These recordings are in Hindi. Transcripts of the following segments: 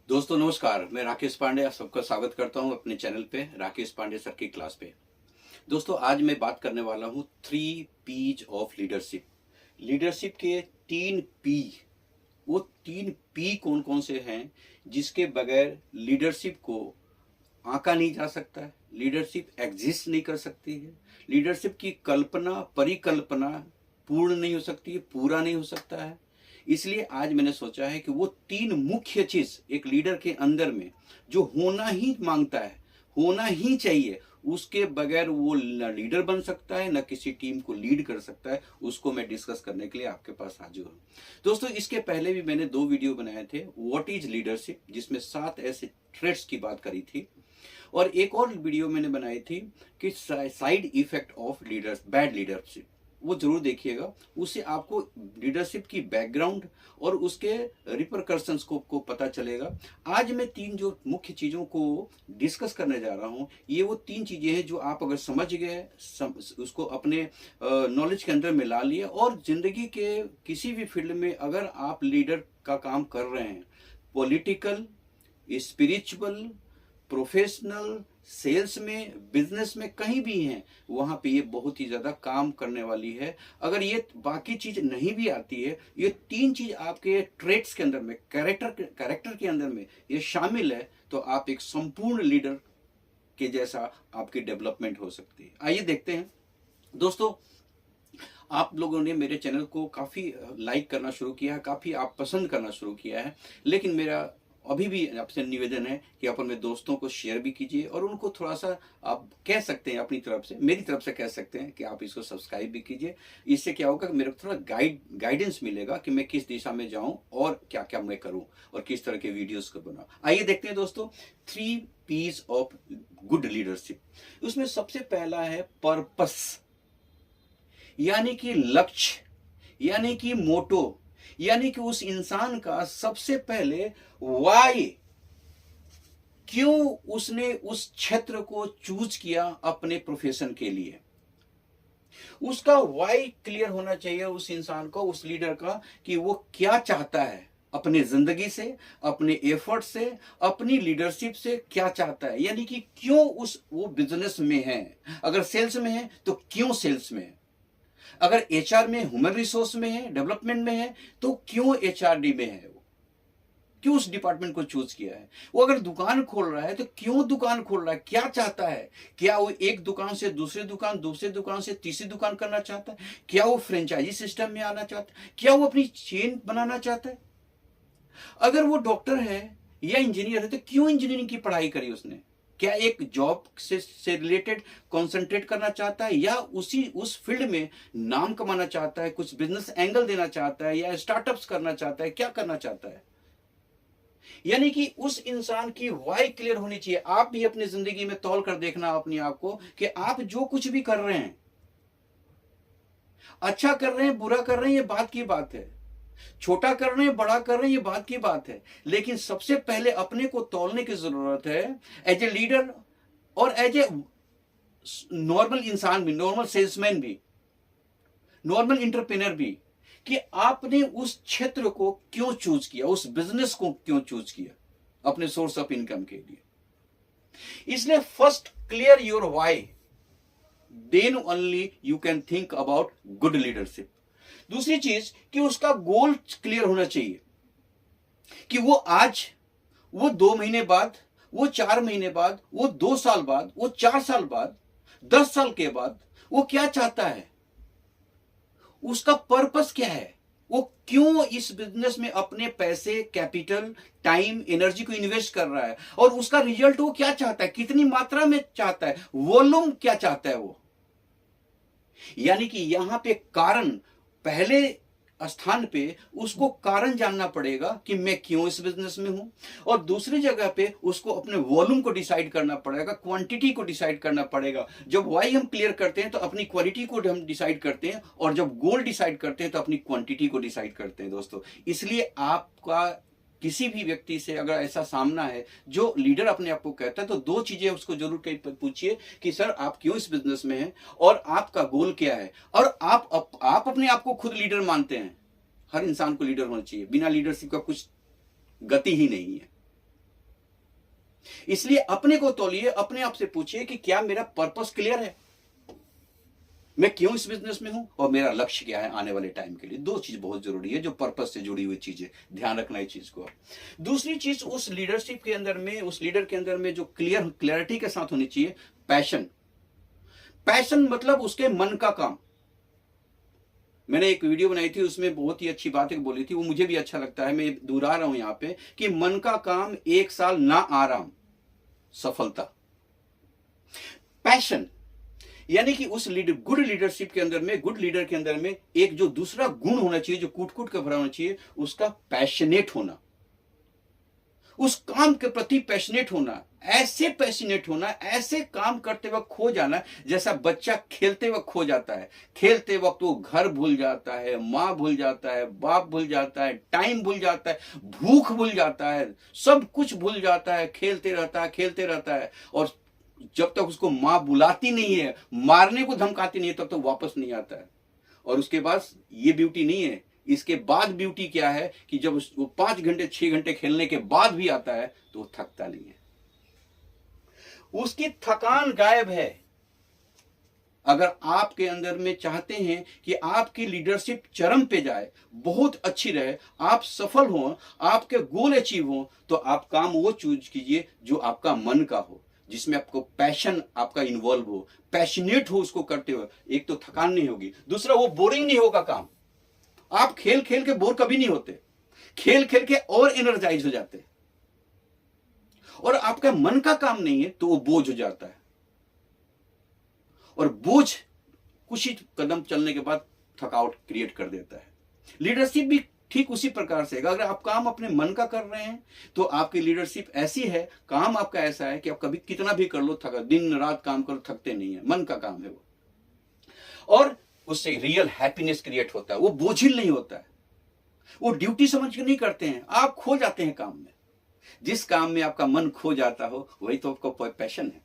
दोस्तों नमस्कार, मैं राकेश पांडे आप सबका स्वागत करता हूं अपने चैनल पे राकेश पांडे सर की क्लास पे। दोस्तों आज मैं बात करने वाला हूं 3 P's ऑफ लीडरशिप। लीडरशिप के 3 P। वो 3 P कौन कौन से हैं जिसके बगैर लीडरशिप को आंका नहीं जा सकता है, लीडरशिप एग्जिस्ट नहीं कर सकती है, लीडरशिप की कल्पना परिकल्पना पूर्ण नहीं हो सकती है, पूरा नहीं हो सकता है। इसलिए आज मैंने सोचा है कि वो 3 मुख्य चीज एक लीडर के अंदर में जो होना ही मांगता है, होना ही चाहिए, उसके बगैर वो न लीडर बन सकता है न किसी टीम को लीड कर सकता है। उसको मैं डिस्कस करने के लिए आपके पास हाजिर हूँ। दोस्तों इसके पहले भी मैंने 2 वीडियो बनाए थे, व्हाट इज लीडरशिप, जिसमें 7 ऐसे ट्रेड्स की बात करी थी, और एक और वीडियो मैंने बनाई थी कि side effect of leaders bad leadership. वो जरूर देखिएगा, उससे आपको लीडरशिप की बैकग्राउंड और उसके रिपरकर्शंस को पता चलेगा। आज मैं 3 जो मुख्य चीज़ों को डिस्कस करने जा रहा हूँ, ये वो 3 चीज़ें हैं जो आप अगर समझ गए, उसको अपने नॉलेज के अंदर में ला लिए, और जिंदगी के किसी भी फील्ड में अगर आप लीडर का काम कर रहे हैं, पॉलिटिकल, स्पिरिचुअल, प्रोफेशनल, सेल्स में, बिजनेस में, कहीं भी हैं, वहां पे ये बहुत ही ज्यादा काम करने वाली है। अगर ये बाकी चीज नहीं भी आती है, ये 3 चीज आपके ट्रेट्स के अंदर में, कैरेक्टर के अंदर में ये शामिल है, तो आप एक संपूर्ण लीडर के जैसा आपकी डेवलपमेंट हो सकती है। आइए देखते हैं। दोस्तों आप लोगों ने मेरे चैनल को काफ़ी लाइक करना शुरू किया है, काफ़ी आप पसंद करना शुरू किया है, लेकिन मेरा अभी भी आपसे निवेदन है कि आप अपने दोस्तों को शेयर भी कीजिए, और उनको थोड़ा सा आप कह सकते हैं अपनी तरफ से, मेरी तरफ से कह सकते हैं कि आप इसको सब्सक्राइब भी कीजिए। इससे क्या होगा कि मेरे को थोड़ा गाइडेंस मिलेगा कि मैं किस दिशा में जाऊं और क्या क्या मैं करूं और किस तरह के वीडियोस को बनाऊं। आइए देखते हैं दोस्तों 3 P's ऑफ गुड लीडरशिप। उसमें सबसे पहला है पर्पस, यानी कि लक्ष्य, यानी कि मोटो, यानी कि उस इंसान का सबसे पहले वाई, क्यों उसने उस क्षेत्र को चूज किया अपने प्रोफेशन के लिए। उसका वाई क्लियर होना चाहिए उस इंसान को, उस लीडर का, कि वो क्या चाहता है अपने जिंदगी से, अपने एफर्ट से, अपनी लीडरशिप से क्या चाहता है, यानी कि क्यों वो बिजनेस में है। अगर सेल्स में है तो क्यों सेल्स में है, अगर एचआर में, ह्यूमन रिसोर्स में है, डेवलपमेंट में है, तो क्यों एचआरडी में है, वो क्यों उस डिपार्टमेंट को चूज किया है। वो अगर दुकान खोल रहा है तो क्यों दुकान खोल रहा है, क्या चाहता है। क्या वो एक दुकान से दूसरे दुकान, दूसरे दुकान से तीसरी दुकान करना चाहता है, क्या वो फ्रेंचाइजी सिस्टम में आना चाहता है, क्या वो अपनी चेन बनाना चाहता है। अगर वो डॉक्टर है या इंजीनियर है तो क्यों इंजीनियरिंग की पढ़ाई करी उसने, क्या एक जॉब से रिलेटेड कंसंट्रेट करना चाहता है, या उस फील्ड में नाम कमाना चाहता है, कुछ बिजनेस एंगल देना चाहता है, या स्टार्टअप्स करना चाहता है, क्या करना चाहता है। यानी कि उस इंसान की वाई क्लियर होनी चाहिए। आप भी अपनी जिंदगी में तौल कर देखना अपने आप को कि आप जो कुछ भी कर रहे हैं, अच्छा कर रहे हैं, बुरा कर रहे हैं, ये बात की बात है, छोटा कर रहे हैं, बड़ा कर रहे हैं, ये बात की बात है, लेकिन सबसे पहले अपने को तौलने की जरूरत है, एज ए लीडर और एज ए नॉर्मल इंसान भी, नॉर्मल सेल्समैन भी, नॉर्मल इंटरप्रेनर भी, कि आपने उस क्षेत्र को क्यों चूज किया, उस बिजनेस को क्यों चूज किया अपने सोर्स ऑफ इनकम के लिए। इसलिए first clear your why, then only you can think about good leadership. दूसरी चीज कि उसका गोल क्लियर होना चाहिए, कि वो आज, वो 2 महीने बाद, वो 4 महीने बाद, वो 2 साल बाद, वो 4 साल बाद, 10 साल के बाद वो क्या चाहता है, उसका पर्पस क्या है, वो क्यों इस बिजनेस में अपने पैसे, कैपिटल, टाइम, एनर्जी को इन्वेस्ट कर रहा है, और उसका रिजल्ट वो क्या चाहता है, कितनी मात्रा में चाहता है, वॉल्यूम क्या चाहता है वो। यानी कि यहां पे कारण, पहले स्थान पे उसको कारण जानना पड़ेगा कि मैं क्यों इस बिजनेस में हूं, और दूसरी जगह पे उसको अपने वॉल्यूम को डिसाइड करना पड़ेगा, क्वांटिटी को डिसाइड करना पड़ेगा। जब वाई हम क्लियर करते हैं तो अपनी क्वालिटी को हम डिसाइड करते हैं, और जब गोल डिसाइड करते हैं तो अपनी क्वांटिटी को डिसाइड करते हैं दोस्तों। इसलिए आपका किसी भी व्यक्ति से अगर ऐसा सामना है जो लीडर अपने आप को कहता है, तो 2 चीजें उसको जरूर पूछिए कि सर आप क्यों इस बिजनेस में हैं और आपका गोल क्या है, और आप अपने आप को खुद लीडर मानते हैं। हर इंसान को लीडर होना चाहिए, बिना लीडरशिप का कुछ गति ही नहीं है। इसलिए अपने को तोलिए, अपने आप से पूछिए कि क्या मेरा पर्पस क्लियर है, मैं क्यों इस बिजनेस में हूं और मेरा लक्ष्य क्या है आने वाले टाइम के लिए। दो चीज बहुत जरूरी है जो पर्पस से जुड़ी हुई चीजें, ध्यान रखना इस चीज को। दूसरी चीज उस लीडरशिप के अंदर में, उस लीडर के अंदर में जो क्लियरिटी के साथ होनी चाहिए, पैशन। पैशन मतलब उसके मन का काम। मैंने एक वीडियो बनाई थी, उसमें बहुत ही अच्छी बात एक बोली थी, वो मुझे भी अच्छा लगता है, मैं दोहरा रहा हूं यहां पे कि मन का काम 1 साल ना आराम सफलता। पैशन यानी कि उस गुड लीडरशिप के अंदर में, गुड लीडर के अंदर में एक जो दूसरा गुण होना चाहिए जो कूट कूट के भरा होना चाहिए, उसका पैशनेट होना, उस काम के प्रति पैशनेट होना, ऐसे पैशनेट होना, ऐसे काम करते वक्त खो जाना जैसा बच्चा खेलते वक्त खो जाता है। खेलते वक्त वो घर भूल जाता है, माँ भूल जाता है, बाप भूल जाता है, टाइम भूल जाता है, भूख भूल जाता है, सब कुछ भूल जाता है, खेलते रहता है, खेलते रहता है। और जब तक उसको माँ बुलाती नहीं है, मारने को धमकाती नहीं है, तब तक वापस नहीं आता है। और उसके बाद ये ब्यूटी नहीं है, इसके बाद ब्यूटी क्या है कि जब वो 5 घंटे 6 घंटे खेलने के बाद भी आता है तो वो थकता नहीं है, उसकी थकान गायब है। अगर आपके अंदर में चाहते हैं कि आपकी लीडरशिप चरम पे जाए, बहुत अच्छी रहे, आप सफल हो, आपके गोल अचीव हो, तो आप काम वो चूज कीजिए जो आपका मन का हो, जिसमें आपको पैशन आपका इन्वॉल्व हो, पैशनेट हो उसको करते हुए। एक तो थकान नहीं होगी, दूसरा वो बोरिंग नहीं होगा काम। आप खेल खेल के बोर कभी नहीं होते, खेल खेल के और एनर्जाइज हो जाते। और आपका मन का काम नहीं है तो वो बोझ हो जाता है, और बोझ कुछ ही कदम चलने के बाद थकावट क्रिएट कर देता है। लीडरशिप भी ठीक उसी प्रकार से है। अगर आप काम अपने मन का कर रहे हैं तो आपकी लीडरशिप ऐसी है, काम आपका ऐसा है कि आप कभी कितना भी कर लो, थका, दिन रात काम करो, थकते नहीं है, मन का काम है वो। और उससे रियल हैप्पीनेस क्रिएट होता है, वो बोझिल नहीं होता है, वो ड्यूटी समझ के नहीं करते हैं, आप खो जाते हैं काम में। जिस काम में आपका मन खो जाता हो वही तो आपका पैशन है।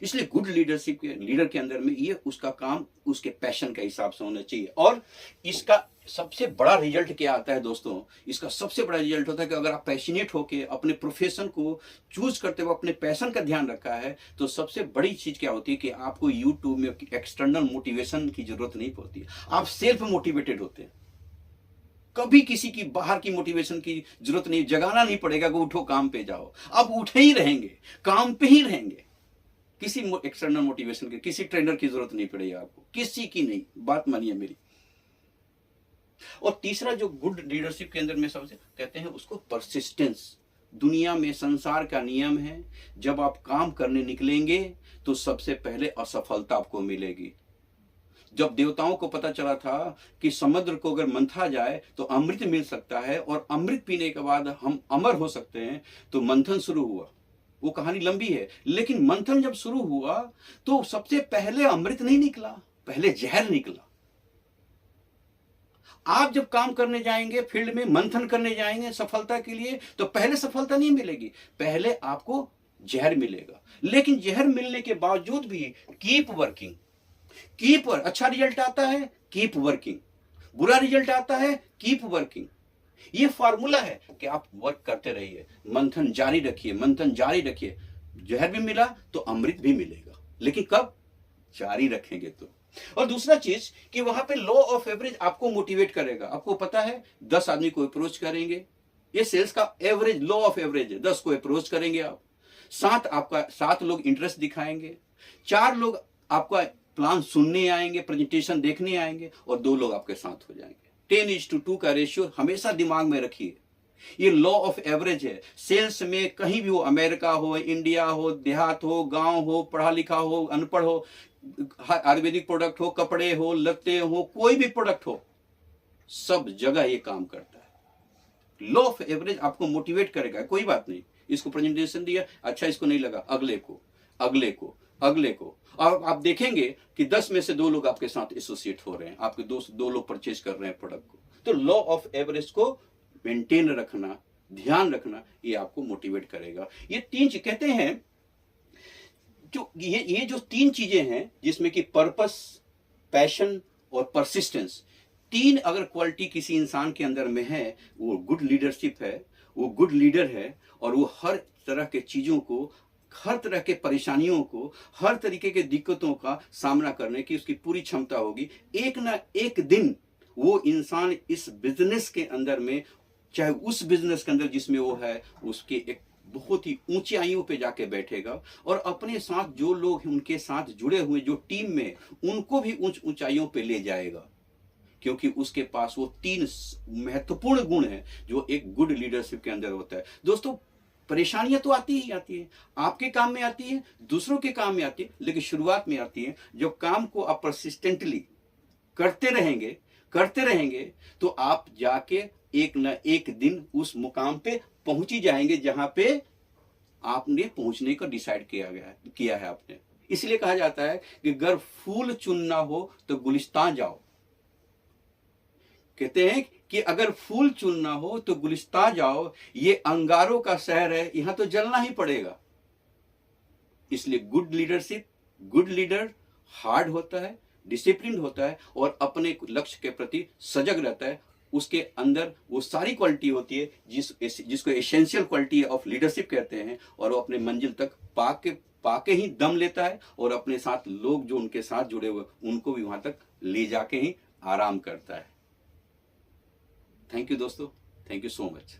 इसलिए गुड लीडरशिप के लीडर के अंदर में ये उसका काम उसके पैशन के हिसाब से होना चाहिए। और इसका सबसे बड़ा रिजल्ट क्या आता है दोस्तों, इसका सबसे बड़ा रिजल्ट होता है कि अगर आप पैशनेट होकर अपने प्रोफेशन को चूज करते हुए अपने पैशन का ध्यान रखा है, तो सबसे बड़ी चीज क्या होती है कि आपको यूट्यूब में एक्सटर्नल मोटिवेशन की जरूरत नहीं पड़ती, आप सेल्फ मोटिवेटेड होते हैं। कभी किसी की बाहर की मोटिवेशन की जरूरत नहीं, जगाना नहीं पड़ेगा कि उठो काम पे जाओ, आप उठे ही रहेंगे, काम पे ही रहेंगे। किसी एक्सटर्नल मोटिवेशन की, किसी ट्रेनर की जरूरत नहीं पड़ेगी आपको, किसी की नहीं, बात मानिए मेरी। और तीसरा जो गुड लीडरशिप के अंदर में सबसे कहते हैं उसको परसिस्टेंस। दुनिया में संसार का नियम है, जब आप काम करने निकलेंगे तो सबसे पहले असफलता आपको मिलेगी। जब देवताओं को पता चला था कि समुद्र को अगर मंथा जाए तो अमृत मिल सकता है और अमृत पीने के बाद हम अमर हो सकते हैं, तो मंथन शुरू हुआ। वो कहानी लंबी है, लेकिन मंथन जब शुरू हुआ तो सबसे पहले अमृत नहीं निकला, पहले जहर निकला। आप जब काम करने जाएंगे, फील्ड में मंथन करने जाएंगे सफलता के लिए, तो पहले सफलता नहीं मिलेगी, पहले आपको जहर मिलेगा। लेकिन जहर मिलने के बावजूद भी कीप वर्किंग, कीप वर्क। अच्छा रिजल्ट आता है, कीप वर्किंग। बुरा रिजल्ट आता है, कीप वर्किंग। ये फार्मूला है कि आप वर्क करते रहिए, मंथन जारी रखिए, मंथन जारी रखिए। जहर भी मिला तो अमृत भी मिलेगा, लेकिन कब जारी रखेंगे तो। और दूसरा चीज कि वहां पे लॉ ऑफ एवरेज आपको मोटिवेट करेगा। आपको पता है 10 आदमी को अप्रोच करेंगे, ये सेल्स का एवरेज, लॉ ऑफ एवरेज है। 10 को अप्रोच करेंगे आप, 7 लोग इंटरेस्ट दिखाएंगे, 4 लोग आपका प्लान सुनने आएंगे, प्रेजेंटेशन देखने आएंगे, और 2 लोग आपके साथ हो जाएंगे। 10:2 का रेशियो हमेशा दिमाग में रखिए। ये लॉ ऑफ एवरेज है। सेल्स में कहीं भी हो, अमेरिका हो, इंडिया हो, देहात हो, गांव हो, पढ़ा लिखा हो, अनपढ़ हो, आयुर्वेदिक प्रोडक्ट हो, कपड़े हो, लत्ते हो, कोई भी प्रोडक्ट हो, सब जगह ये काम करता है। लॉ ऑफ एवरेज आपको मोटिवेट करेगा। कोई बात नहीं, इसको प्रेजेंटेशन दिया, अच्छा इसको नहीं लगा, अगले को, अगले को, अगले को। और आप देखेंगे कि 10 में से 2 लोग आपके साथ एसोसिएट हो रहे हैं, आपके 2 लोग परचेज कर रहे हैं प्रोडक्ट को। तो लॉ ऑफ एवरेज को मेंटेन रखना, ध्यान रखना, ये आपको मोटिवेट करेगा। ये 3 कहते हैं जो ये जो 3 चीजें हैं, जिसमें कि पर्पस, पैशन और परसिस्टेंस, 3 अगर क्वालिटी किसी इंसान के अंदर में है, वो गुड लीडरशिप है। वो गुड लीडर है और वो हर तरह के चीज़ों को, हर तरह के परेशानियों को, हर तरीके के दिक्कतों का सामना करने की उसकी पूरी क्षमता होगी। एक ना एक दिन वो इंसान इस बिजनेस के अंदर में, चाहे उस बिजनेस के अंदर जिसमें वो है, उसके एक बहुत ही ऊंचाइयों पे जाके बैठेगा और अपने साथ जो लोग उनके साथ जुड़े हुए जो टीम में, उनको भी ऊंचाइयों पे ले जाएगा, क्योंकि उसके पास वो 3 महत्वपूर्ण गुण हैं जो एक गुड लीडरशिप के अंदर होता है। दोस्तों, परेशानियां तो आती ही आती हैं, आपके काम में आती है, दूसरों के काम में आती है, लेकिन शुरुआत में आती है। जो काम को आप परसिस्टेंटली करते रहेंगे तो आप जाके एक न एक दिन उस मुकाम पे पहुंच ही जाएंगे जहां पे आपने पहुंचने का डिसाइड किया है आपने। इसलिए कहा जाता है कि अगर फूल चुनना हो तो गुलिस्तान जाओ। कहते हैं कि अगर फूल चुनना हो तो गुलिस्तान जाओ, ये अंगारों का शहर है, यहां तो जलना ही पड़ेगा। इसलिए गुड लीडर हार्ड होता है, डिसिप्लिन होता है और अपने लक्ष्य के प्रति सजग रहता है। उसके अंदर वो सारी क्वालिटी होती है जिसको एसेंशियल क्वालिटी ऑफ लीडरशिप कहते हैं, और वो अपने मंजिल तक पाके ही दम लेता है और अपने साथ लोग जो उनके साथ जुड़े हुए उनको भी वहां तक ले जाके ही आराम करता है। थैंक यू दोस्तों, थैंक यू सो मच।